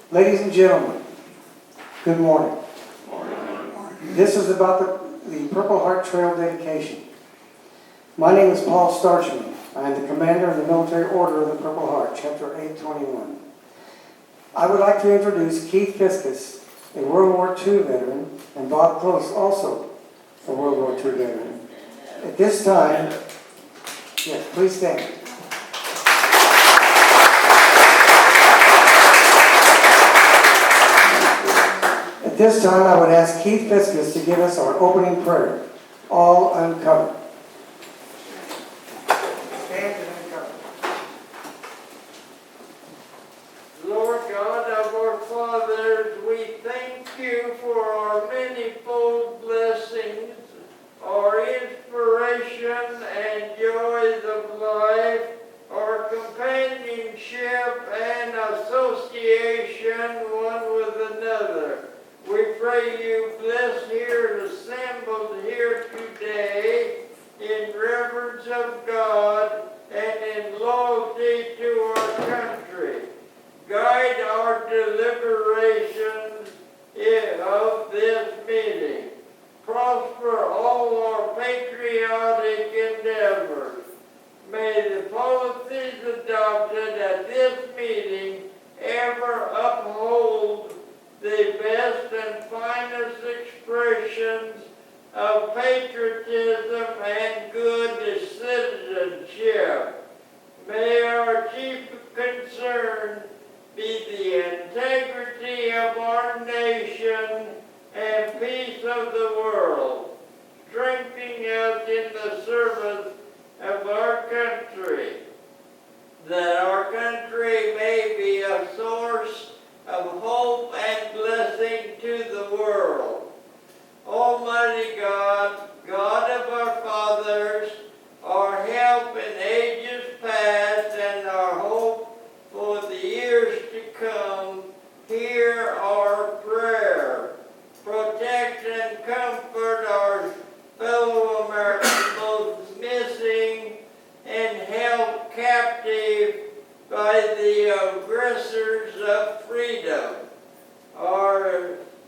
Ladies and gentlemen, good morning. This is about the Purple Heart Trail dedication. My name is Paul Starchman. I am the commander of the Military Order of the Purple Heart, Chapter 821. I would like to introduce Keith Fiskus, a World War II veteran, and Bob Close, also a World War II veteran. At this time, yes, please stand. At this time, I would ask Keith Fiskus to give us our opening prayer, All Uncovered. Stand and uncover. Lord God of our fathers, we thank you for our manifold blessings, our inspiration and joys of life, our companionship and association one with another. We pray you bless here assembled here today in reverence of God and in loyalty to our country. Guide our deliberations of this meeting. Prosper all our patriotic endeavors. May the policies adopted at this meeting ever uphold the best and finest expressions of patriotism and good citizenship. May our chief concern be the integrity of our nation and peace of the world, strengthening us in the service of our country, that our country may be a source of hope and blessing to the world. Almighty God, God of our fathers, our help in ages past and our hope for the years to come, hear our prayer. Protect and comfort our fellow Americans, both missing and held captive by the aggressors of freedom.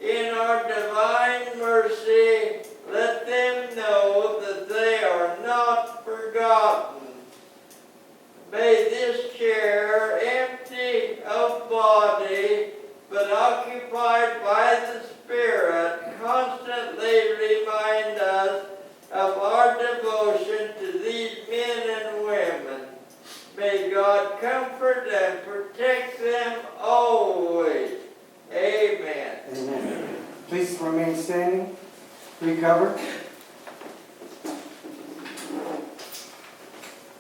In our divine mercy, let them know that they are not forgotten. May this chair, empty of body, but occupied by the Spirit, constantly remind us of our devotion to these men and women. May God comfort and protect them always. Amen. Amen. Please remain standing. Recover.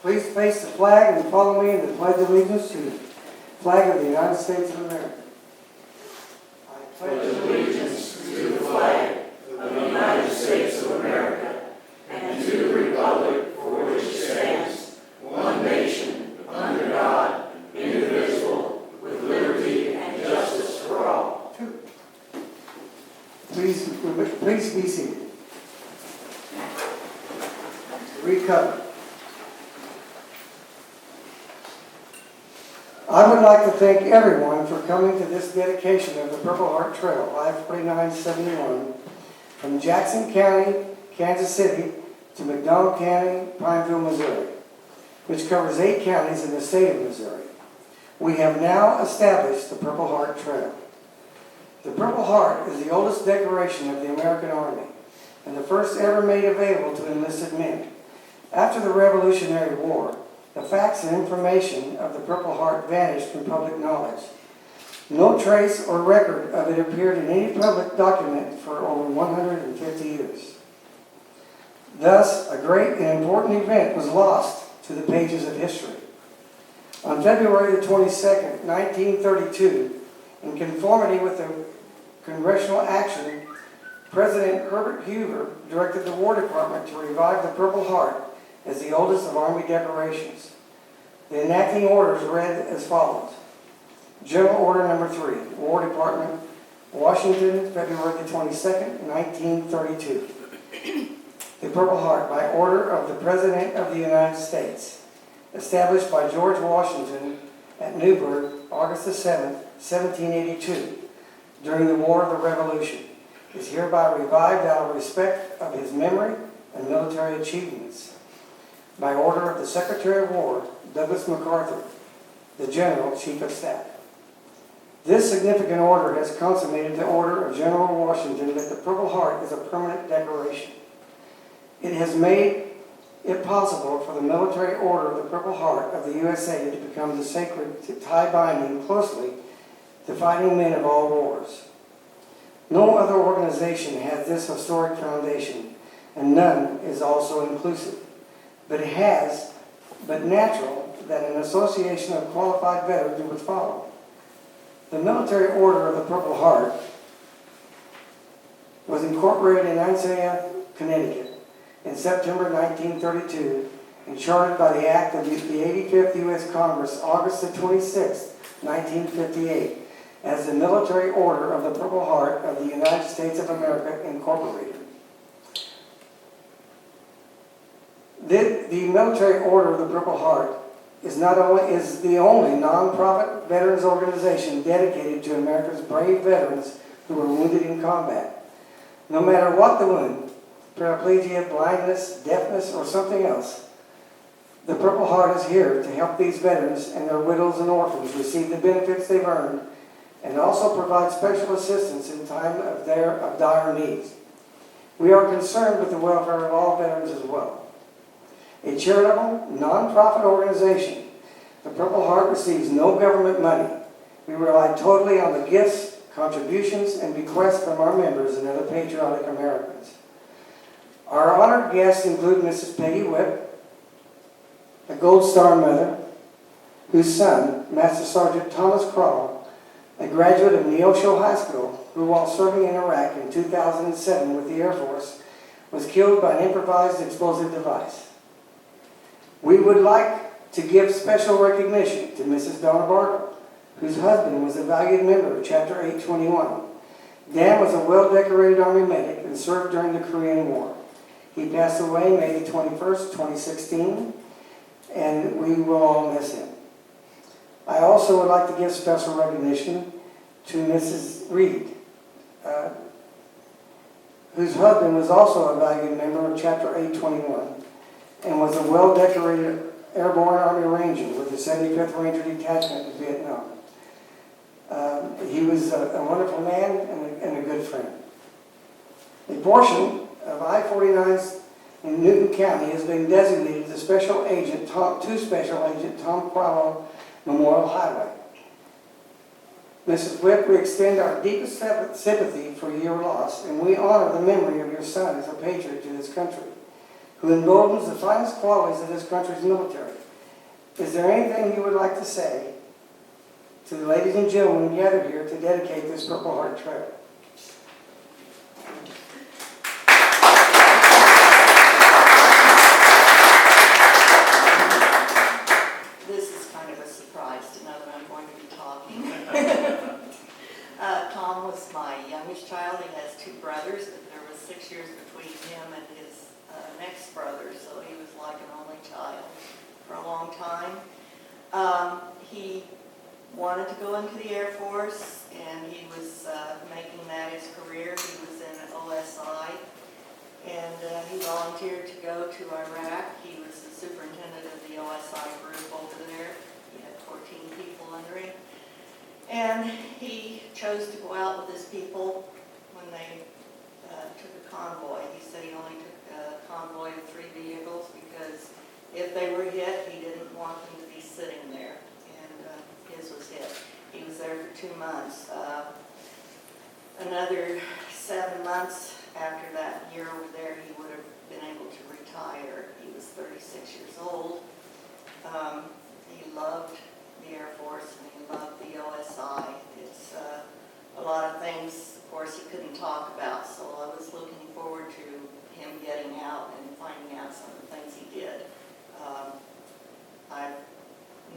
Please face the flag and follow me in the pledge of allegiance to the flag of the United States of America. I pledge allegiance to the flag of the United States of America and to the republic for which it stands, one nation, under God, indivisible, with liberty and justice for all. Please be seated. Recover. I would like to thank everyone for coming to this dedication of the Purple Heart Trail, I-49 from Jackson County, Kansas City, to McDonald County, Pineville, Missouri, which covers 8 counties in the state of Missouri. We have now established the Purple Heart Trail. The Purple Heart is the oldest decoration of the American Army and the first ever made available to enlisted men. After the Revolutionary War, the facts and information of the Purple Heart vanished from public knowledge. No trace or record of it appeared in any public document for over 150 years. Thus, a great and important event was lost to the pages of history. On February the 22nd, 1932, in conformity with the congressional action, President Herbert Hoover directed the War Department to revive the Purple Heart as the oldest of Army decorations. The enacting orders read as follows. General Order Number 3, War Department, Washington, February the 22nd, 1932. The Purple Heart, by order of the President of the United States, established by George Washington at Newburgh, August the 7th, 1782, during the War of the Revolution, is hereby revived out of respect of his memory and military achievements. By order of the Secretary of War, Douglas MacArthur, the General Chief of Staff. This significant order has consummated the order of General Washington that the Purple Heart is a permanent decoration. It has made it possible for the military order of the Purple Heart of the USA to become the sacred tie binding closely to fighting men of all wars. No other organization has this historic foundation, and none is also inclusive. But natural that an association of qualified veterans would follow. The military order of the Purple Heart was incorporated in Ancenia, Connecticut in September 1932 and chartered by the Act of the 85th U.S. Congress, August the 26th, 1958, as the Military Order of the Purple Heart of the United States of America, Incorporated. The Military Order of the Purple Heart is the only non-profit veterans organization dedicated to America's brave veterans who were wounded in combat. No matter what the wound, paraplegia, blindness, deafness, or something else, the Purple Heart is here to help these veterans and their widows and orphans receive the benefits they've earned and also provide special assistance in time of dire needs. We are concerned with the welfare of all veterans as well. A charitable, non-profit organization, the Purple Heart receives no government money. We rely totally on the gifts, contributions, and bequests from our members and other patriotic Americans. Our honored guests include Mrs. Peggy Whip, a Gold Star mother, whose son, Master Sergeant Thomas Crawl, a graduate of Neosho High School, who while serving in Iraq in 2007 with the Air Force, was killed by an improvised explosive device. We would like to give special recognition to Mrs. Donna Bartle, whose husband was a valued member of Chapter 821. Dan was a well-decorated Army medic and served during the Korean War. He passed away May the 21st, 2016, and we will all miss him. I also would like to give special recognition to Mrs. Reed, whose husband was also a valued member of Chapter 821 and was a well-decorated Airborne Army Ranger with the 75th Ranger Detachment in Vietnam. He was a wonderful man and a good friend. A portion of I-49 in Newton County has been designated to Special Agent Tom Crowell Memorial Highway. Mrs. Whip, we extend our deepest sympathy for your loss, and we honor the memory of your son as a patriot to this country, who emboldens the finest qualities of this country's military. Is there anything you would like to say to the ladies and gentlemen gathered here to dedicate this Purple Heart Trail? This is kind of a surprise to know that I'm going to be talking. Tom was my youngest child. He has two brothers, but there was 6 years between him and his next brother, so he was like an only child for a long time. He wanted to go into the Air Force, and he was making that his career. He was in OSI, and he volunteered to go to Iraq. He was the superintendent of the OSI group over there. He had 14 people under him. And he chose to go out with his people when they took a convoy. He said he only took a convoy of 3 vehicles because if they were hit, he didn't want them to be sitting there. And his was hit. He was there for 2 months. Another 7 months after that year over there, he would have been able to retire. He was 36 years old. He loved the Air Force and he loved the OSI. It's a lot of things, of course, he couldn't talk about, so I was looking forward to him getting out and finding out some of the things he did. I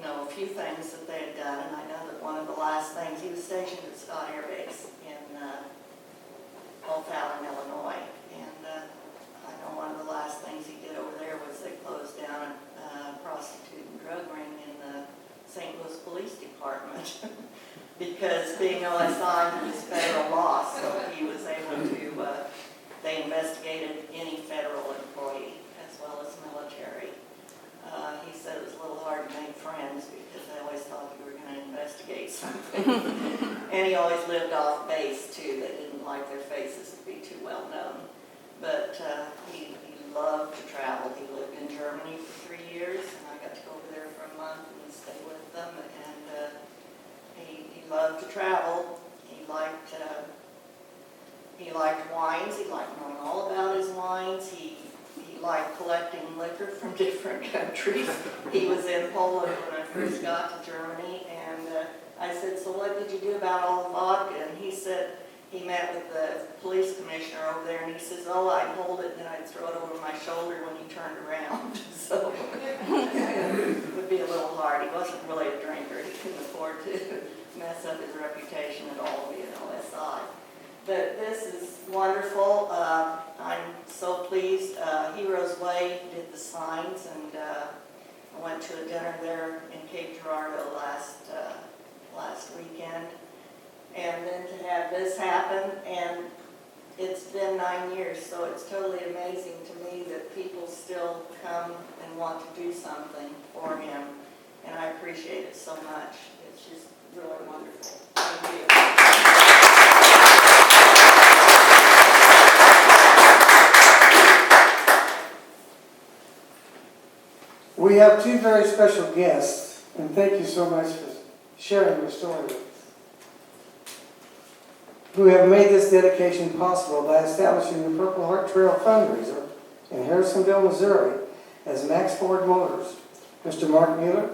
know a few things that they had done, and I know that one of the last things, he was stationed at Scott Air Base in O'Fallon, Illinois, and I know one of the last things he did over there was they closed down a prostitute and drug ring in the St. Louis Police government. Because being OSI is federal law, so he was able to, they investigated any federal employee as well as military. He said it was a little hard to make friends because they always thought you were going to investigate something. And he always lived off base too. They didn't like their faces to be too well known. But he loved to travel. He lived in Germany for 3 years, and I got to go over there for a month and stay with them. And he loved to travel. He liked wines. He liked knowing all about his wines. He liked collecting liquor from different countries. He was in Poland when I first got to Germany, and I said, so what did you do about all the vodka? And he said he met with the police commissioner over there, and he says, oh, I'd hold it, and then I'd throw it over my shoulder when he turned around. So it would be a little hard. He wasn't really a drinker. He couldn't afford to mess up his reputation at all being OSI. But this is wonderful. I'm so pleased. Heroes Way did the signs, and I went to a dinner there in Cape Girardeau last weekend. And then to have this happen, and it's been 9 years, so it's totally amazing to me that people still come and want to do something for him, and I appreciate it so much. It's just really wonderful. Thank you. We have two very special guests, and thank you so much for sharing your story with us, who have made this dedication possible by establishing the Purple Heart Trail fundraiser in Harrisonville, Missouri, as Max Ford Motors. Mr. Mark Mueller.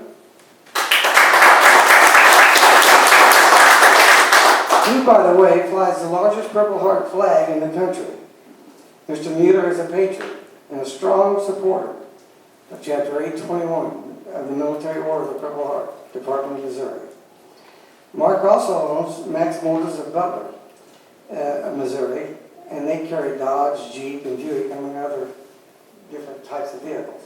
He, by the way, flies the largest Purple Heart flag in the country. Mr. Mueller is a patriot and a strong supporter of Chapter 821 of the Military Order of the Purple Heart, Department of Missouri. Mark also owns Max Motors of Butler, Missouri, and they carry Dodge, Jeep, and Buick, among other different types of vehicles.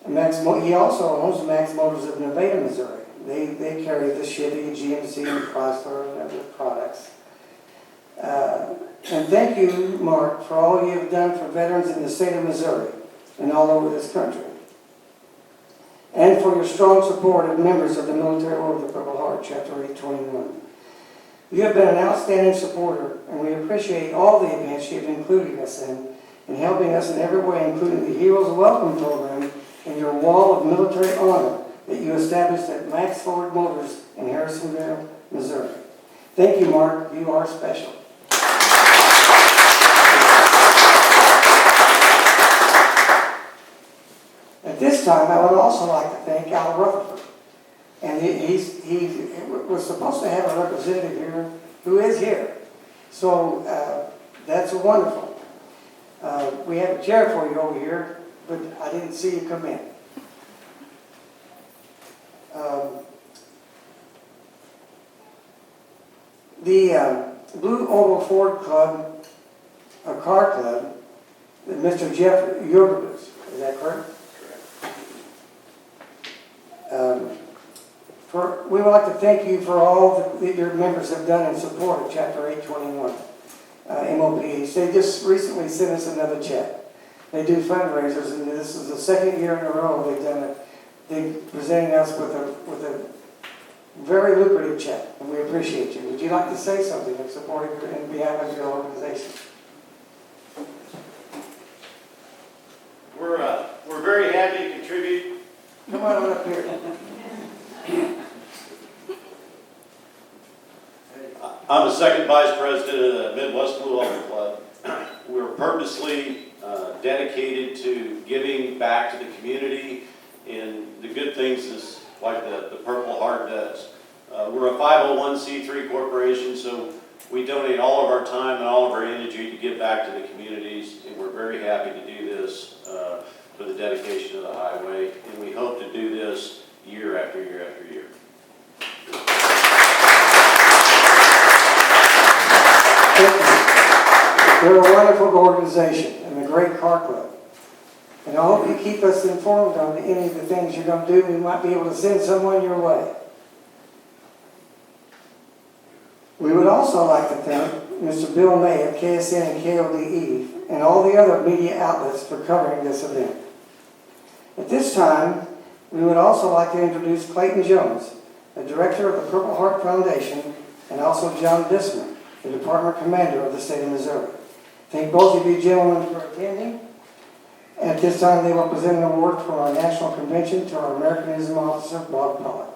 He also owns Max Motors of Nevada, Missouri. They carry the Chevy, GMC, and Chrysler, and other products. And thank you, Mark, for all you have done for veterans in the state of Missouri and all over this country, and for your strong support of members of the Military Order of the Purple Heart, Chapter 821. You have been an outstanding supporter, and we appreciate all the events you have included us in helping us in every way, including the Heroes Welcome Program and your wall of military honor that you established at Max Ford Motors in Harrisonville, Missouri. Thank you, Mark. You are special. At this time, I would also like to thank Al Rutherford. And he was supposed to have a representative here who is here. So that's wonderful. We have a chair for you over here, but I didn't see you come in. The Blue Oval Ford Club, a car club, Mr. Jeff Yorgowitz, is that correct? We would like to thank you for all that your members have done in support of Chapter 821 MOPH. They just recently sent us another check. They do fundraisers, and this is the second year in a row they've done it. They're presenting us with a very lucrative check, and we appreciate you. Would you like to say something in support of in behalf of your organization? We're very happy to contribute. Come on up here. I'm the second vice president of the Midwest Blue Oval Club. We're purposely dedicated to giving back to the community in the good things like the Purple Heart does. We're a 501c3 corporation, so we donate all of our time and all of our energy to give back to the communities, and we're very happy to do this for the dedication of the highway, and we hope to do this year after year after year. They're a wonderful organization and a great car club. And I hope you keep us informed on any of the things you're going to do. We might be able to send someone your way. We would also like to thank Mr. Bill May of KSN and KODE and all the other media outlets for covering this event. At this time, we would also like to introduce Clayton Jones, the director of the Purple Heart Foundation, and also John Disman, the department commander of the state of Missouri. Thank both of you gentlemen for attending. At this time, they will present an award for our national convention to our Americanism officer, Bob Pollack.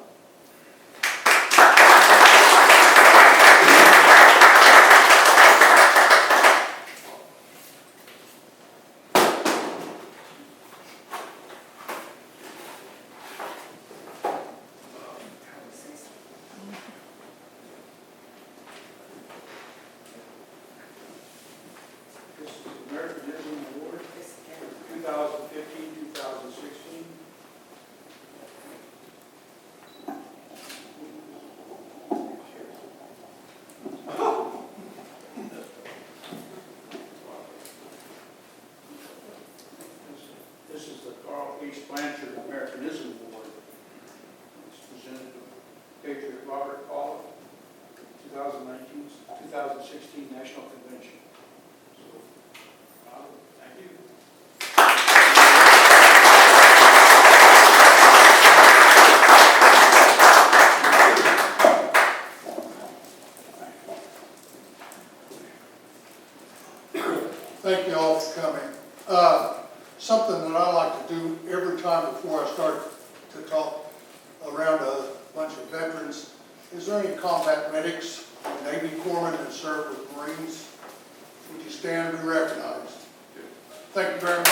This is the Americanism Award, 2015, 2016. This is the Carl H. Blanchard Americanism Award. It's presented to Patriot Robert Paul, 2016 National Convention. Thank you. Thank you all for coming. Something that I like to do every time before I start to talk around a bunch of veterans, is there any combat medics, Navy corpsmen that serve with Marines? Would you stand and be recognized? Thank you very much.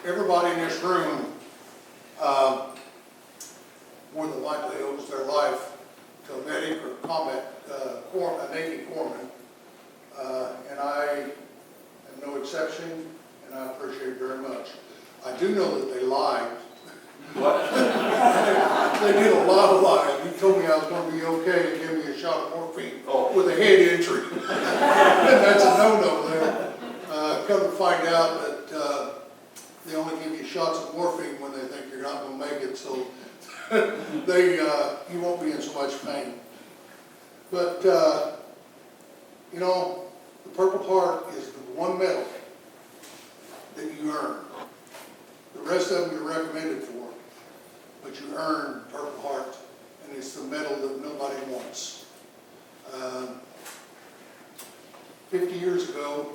Everybody in this room more than likely owes their life to a medic or combat, a Navy corpsman. And I am no exception, and I appreciate it very much. I do know that they lied. What? They did a lot of lying. You told me I was going to be okay and give me a shot of morphine with a head injury. That's a no-no there. Come to find out that they only give you shots of morphine when they think you're not going to make it, so you won't be in so much pain. But, you know, the Purple Heart is the one medal that you earn. The rest of them you're recommended for, but you earn Purple Heart, and it's the medal that nobody wants. 50 years ago,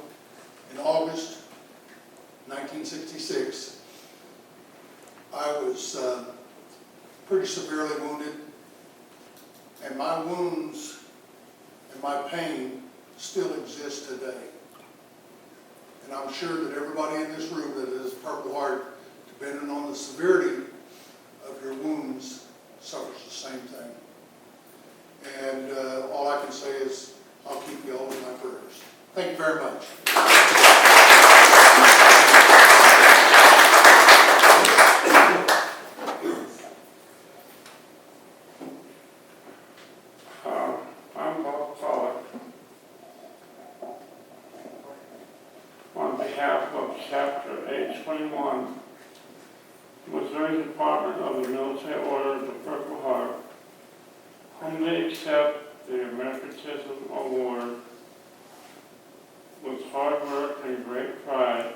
in August 1966, I was pretty severely wounded, and my wounds and my pain still exist today. And I'm sure that everybody in this room that is Purple Heart, depending on the severity of your wounds, suffers the same thing. And all I can say is, I'll keep you all in my prayers. Thank you very much. I'm Bob Pollack. On behalf of Chapter 821, Missouri Department of the Military Order of the Purple Heart, humbly accept the Americanism Award with hard work and great pride,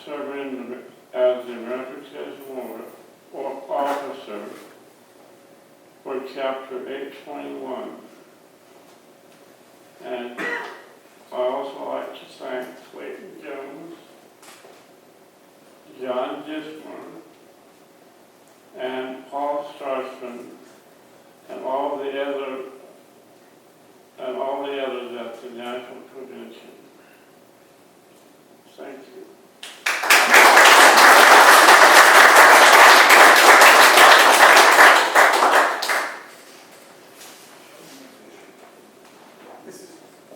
serving as the Americanism Officer for Chapter 821. And I also like to thank Clayton Jones, John Disman, and Paul Starchman, and all the others at the National Convention. Thank you. This is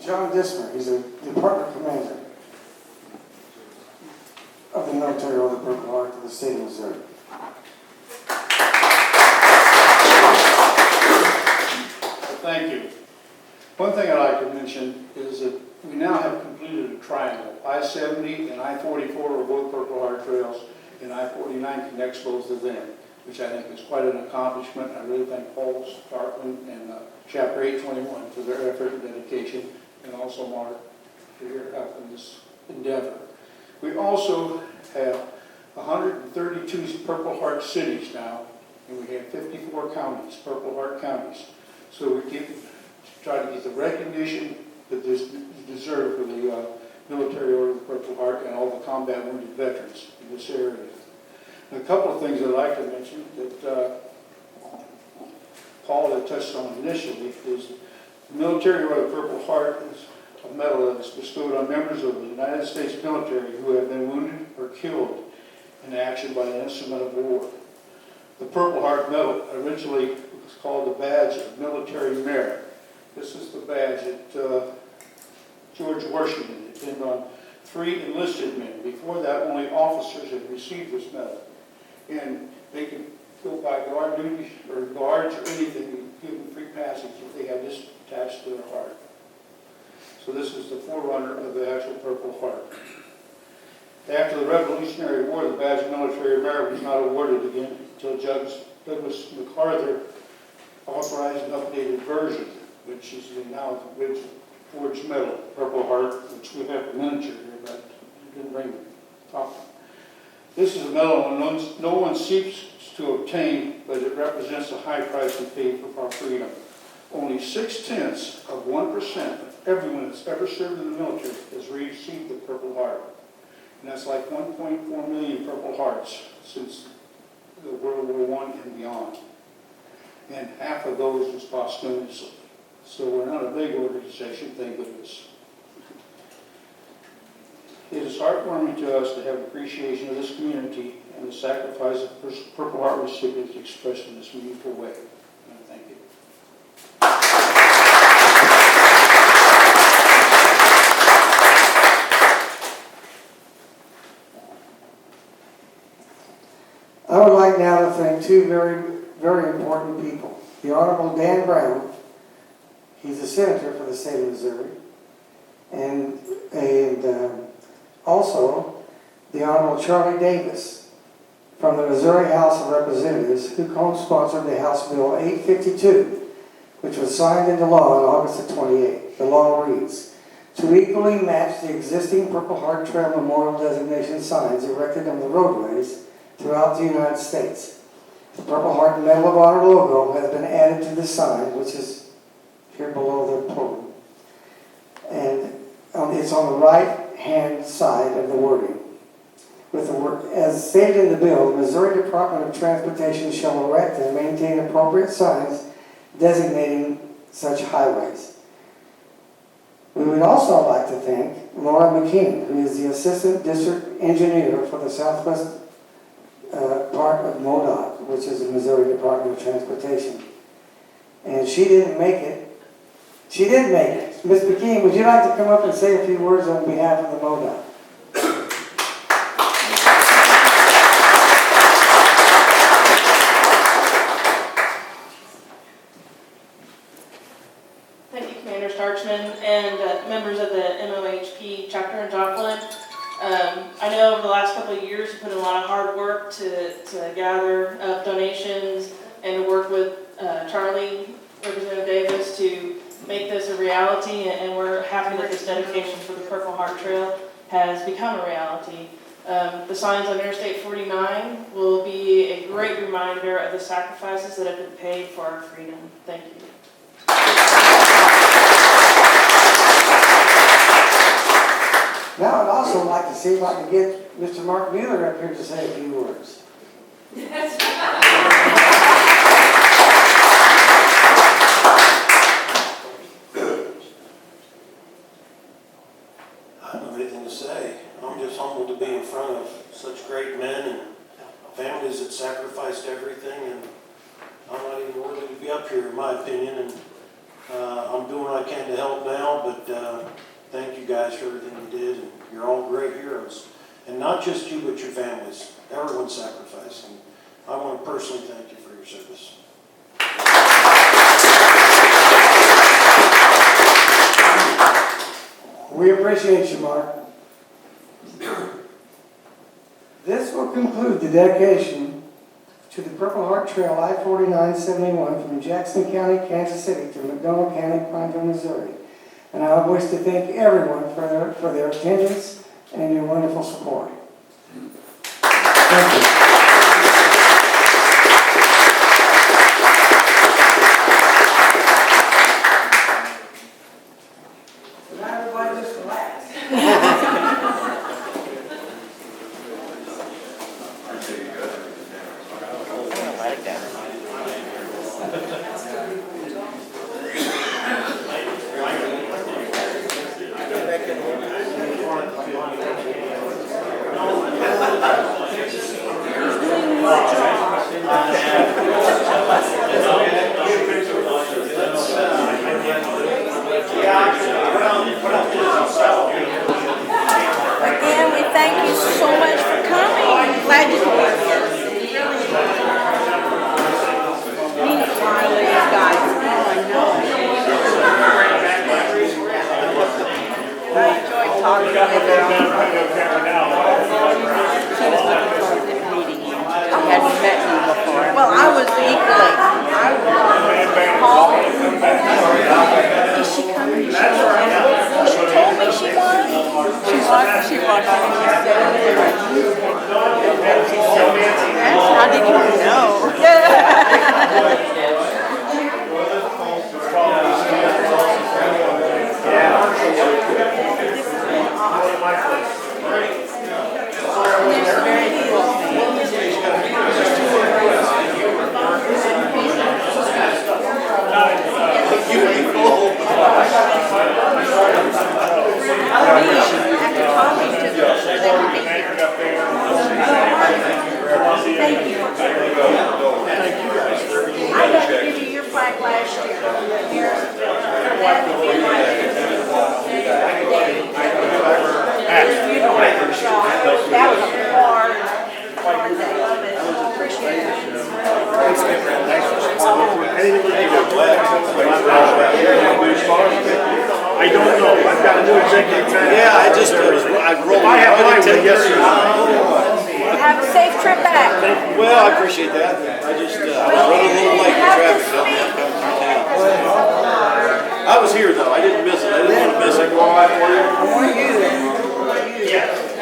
John Dismer. He's a department commander of the military order of the Purple Heart of the state of Missouri. Thank you. One thing I'd like to mention is that we now have completed a triangle. I-70 and I-44 are both Purple Heart trails, and I-49 connects both of them. which I think is quite an accomplishment. I really thank Paul Starchman and Chapter 821 for their effort and dedication, and also Mark for your help in this endeavor. We also have 132 Purple Heart cities now, and we have 54 counties, Purple Heart counties. So we try to get the recognition that is deserved for the Military Order of the Purple Heart and all the combat wounded veterans in this area. And a couple of things I'd like to mention that Paul had touched on initially is the Military Order of the Purple Heart is a medal that is bestowed on members of the United States military who have been wounded or killed in action by an instrument of war. The Purple Heart Medal originally was called the Badge of Military Merit. This is the badge that George Washington had pinned on 3 enlisted men. Before that, only officers had received this medal. And they could go by guard duty or guards or anything, and give them free passage if they had this attached to their heart. So this is the forerunner of the actual Purple Heart. After the Revolutionary War, the Badge of Military Merit was not awarded again until Judge Douglas MacArthur authorized an updated version, which is now the Ridge Forge Medal, Purple Heart, which we have a miniature here, but I didn't bring the top. This is a medal no one seeks to obtain, but it represents the high price we paid for our freedom. Only 0.6% of everyone that's ever served in the military has received the Purple Heart. And that's like 1.4 million Purple Hearts since the World War I and beyond. And half of those was posthumously. So we're not a big organization, thank goodness. It is heartwarming to us to have appreciation of this community and the sacrifice of Purple Heart recipients expressed in this meaningful way. And I thank you. I would like now to thank 2 very, very important people. The Honorable Dan Brown, he's a senator for the state of Missouri, and also the Honorable Charlie Davis from the Missouri House of Representatives, who co-sponsored the House Bill 852, which was signed into law on August the 28th. The law reads, to equally match the existing Purple Heart Trail memorial designation signs erected on the roadways throughout the United States. The Purple Heart Medal of Honor logo has been added to the sign, which is here below the podium. And it's on the right-hand side of the wording. With the word, as stated in the bill, the Missouri Department of Transportation shall erect and maintain appropriate signs designating such highways. We would also like to thank Laura McKean, who is the Assistant District Engineer for the Southwest part of MoDOT, which is the Missouri Department of Transportation. And she didn't make it. She did make it. Ms. McKean, would you like to come up and say a few words on behalf of the MoDOT? Thank you, Commander Starchman, and members of the MOHP chapter in Joplin. I know over the last couple of years you put in a lot of hard work to gather up donations and to work with Charlie, Representative Davis, to make this a reality, and we're happy that this dedication for the Purple Heart Trail has become a reality. The signs on Interstate 49 will be a great reminder of the sacrifices that have been paid for our freedom. Thank you. Now I'd also like to see if I can get Mr. Mark Mueller up here to say a few words. I don't have anything to say. I'm just humbled to be in front of such great men and families that sacrificed everything, and I'm not even worthy to be up here, in my opinion, and I'm doing what I can to help now, but thank you guys for everything you did, and you're all great heroes. And not just you, but your families. Everyone sacrificed, and I want to personally thank you for your service. We appreciate you, Mark. This will conclude the dedication to the Purple Heart Trail, I-49-71 from Jackson County, Kansas City to McDonald County, Pineville, Missouri. And I wish to thank everyone for their attendance and your wonderful support. Thank you. Now everybody just relax. Again, we thank you so much for coming. I'm glad you could be here. Meet my little guys. Oh, I know. I enjoyed talking to them. She was looking forward to meeting you. I hadn't met you before. Well, I was equally. I was Paul. Is she coming? She told me she was. She walked in and she said, how did you know? Thank you. I got to give you your plaque last year. That was a hard day. I appreciate it. I don't know, I've got a new executive manager. Yeah, I rolled. I have mine with yesterday. Have a safe trip back. Well, I appreciate that. I was running a little late in traffic coming through town. I was here though, I didn't miss it, I didn't want to miss it. I want you to. Yes.